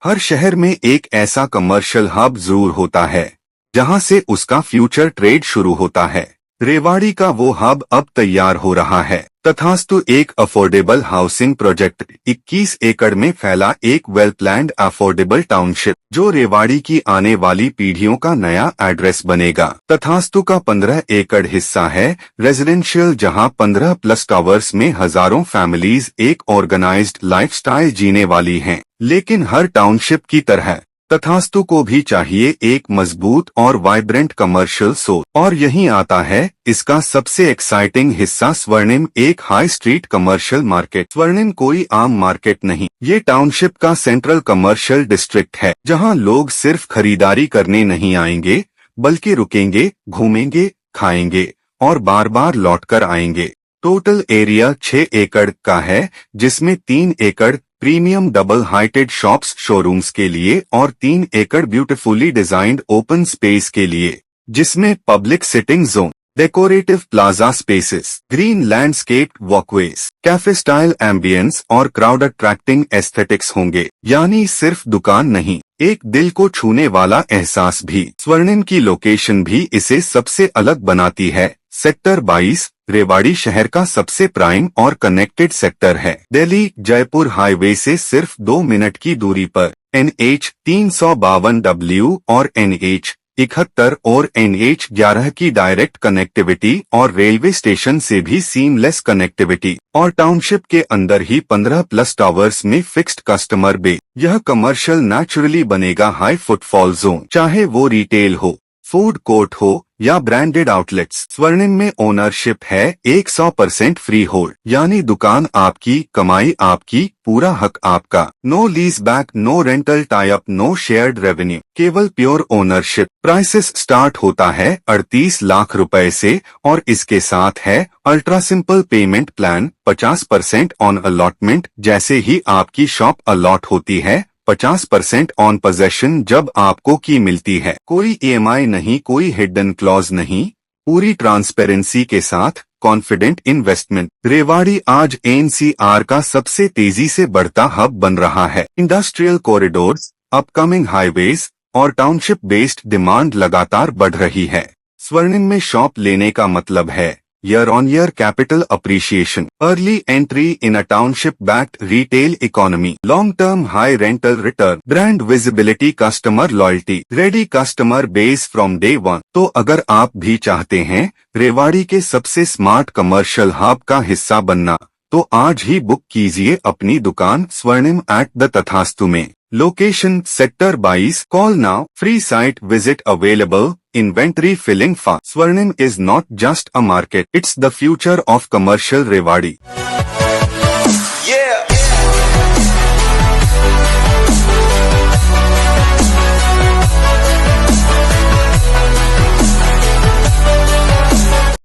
हर शहर में एक ऐसा कमर्शियल हब जरूर होता है जहां से उसका फ्यूचर ट्रेड शुरू होता है। रेवाड़ी का वो हब अब तैयार हो रहा है। तथास्तु एक अफोर्डेबल हाउसिंग प्रोजेक्ट 21 एकड़ में फैला एक वेल प्लान्ड अफोर्डेबल टाउनशिप जो रेवाड़ी की आने वाली पीढ़ियों का नया एड्रेस बनेगा। तथास्तु का 15 एकड़ हिस्सा है रेजिडेंशियल, जहां 15+ टावर्स में हजारों फैमिलीज एक ऑर्गेनाइज्ड लाइफस्टाइल जीने वाली हैं। लेकिन हर टाउनशिप की तरह तथास्तु को भी चाहिए एक मजबूत और वाइब्रेंट कमर्शियल सोच, और यहीं आता है इसका सबसे एक्साइटिंग हिस्सा स्वर्णिम, एक हाई स्ट्रीट कमर्शियल मार्केट। स्वर्णिम कोई आम मार्केट नहीं, ये टाउनशिप का सेंट्रल कमर्शियल डिस्ट्रिक्ट है जहां लोग सिर्फ खरीदारी करने नहीं आएंगे बल्कि रुकेंगे, घूमेंगे, खाएंगे और बार बार लौटकर आएंगे। टोटल एरिया 6 एकड़ का है, जिसमें 3 एकड़ premium double heighted shops showrooms के लिए और 3 एकड़ ब्यूटीफुली डिजाइन्ड ओपन स्पेस के लिए, जिसमें public sitting zone, decorative plaza spaces, green landscape walkways, cafe style ambience और क्राउड अट्रैक्टिंग एस्थेटिक्स होंगे। यानी सिर्फ दुकान नहीं, एक दिल को छूने वाला एहसास भी। स्वर्णिम की लोकेशन भी इसे सबसे अलग बनाती है। सेक्टर 22 रेवाड़ी शहर का सबसे प्राइम और कनेक्टेड सेक्टर है। दिल्ली जयपुर हाईवे से सिर्फ 2 मिनट की दूरी पर NH 352W और NH 71 और NH 11 की डायरेक्ट कनेक्टिविटी और रेलवे स्टेशन से भी सीमलेस कनेक्टिविटी, और टाउनशिप के अंदर ही 15+ टावर्स में फिक्स्ड कस्टमर बेस। यह कमर्शियल नेचुरली बनेगा हाई फुटफॉल जोन, चाहे वो रिटेल हो, फूड कोर्ट हो या ब्रांडेड आउटलेट्स। स्वर्णिम में ओनरशिप है 100% फ्री होल्ड, यानी दुकान आपकी, कमाई आपकी, पूरा हक आपका। No lease back, no rental tie up, no shared revenue, केवल प्योर ओनरशिप। प्राइसेस स्टार्ट होता है 38 लाख रुपए से और इसके साथ है ultra simple payment plan. 50% on allotment, जैसे ही आपकी शॉप अलॉट होती है 50% ऑन पोजेशन जब आपको की मिलती है। कोई EMI नहीं, कोई हिडन क्लॉज नहीं, पूरी ट्रांसपेरेंसी के साथ कॉन्फिडेंट इन्वेस्टमेंट। रेवाड़ी आज NCR का सबसे तेजी से बढ़ता हब बन रहा है। इंडस्ट्रियल कॉरिडोर्स, अपकमिंग हाईवेज और टाउनशिप बेस्ड डिमांड लगातार बढ़ रही है। स्वर्णिम में शॉप लेने का मतलब है year on year capital appreciation, early entry in a township backed retail economy, long term high rental return, brand visibility, customer loyalty, ready customer base from day one। तो अगर आप भी चाहते हैं रेवाड़ी के सबसे स्मार्ट कमर्शियल हब का हिस्सा बनना, तो आज ही बुक कीजिए अपनी दुकान स्वर्णिम एट द तथास्तु में। Location sector 22। Call now. Free site visit available. Inventory filling fast. Swarnim is not just a market, it's the future of commercial Rewari. Yeah.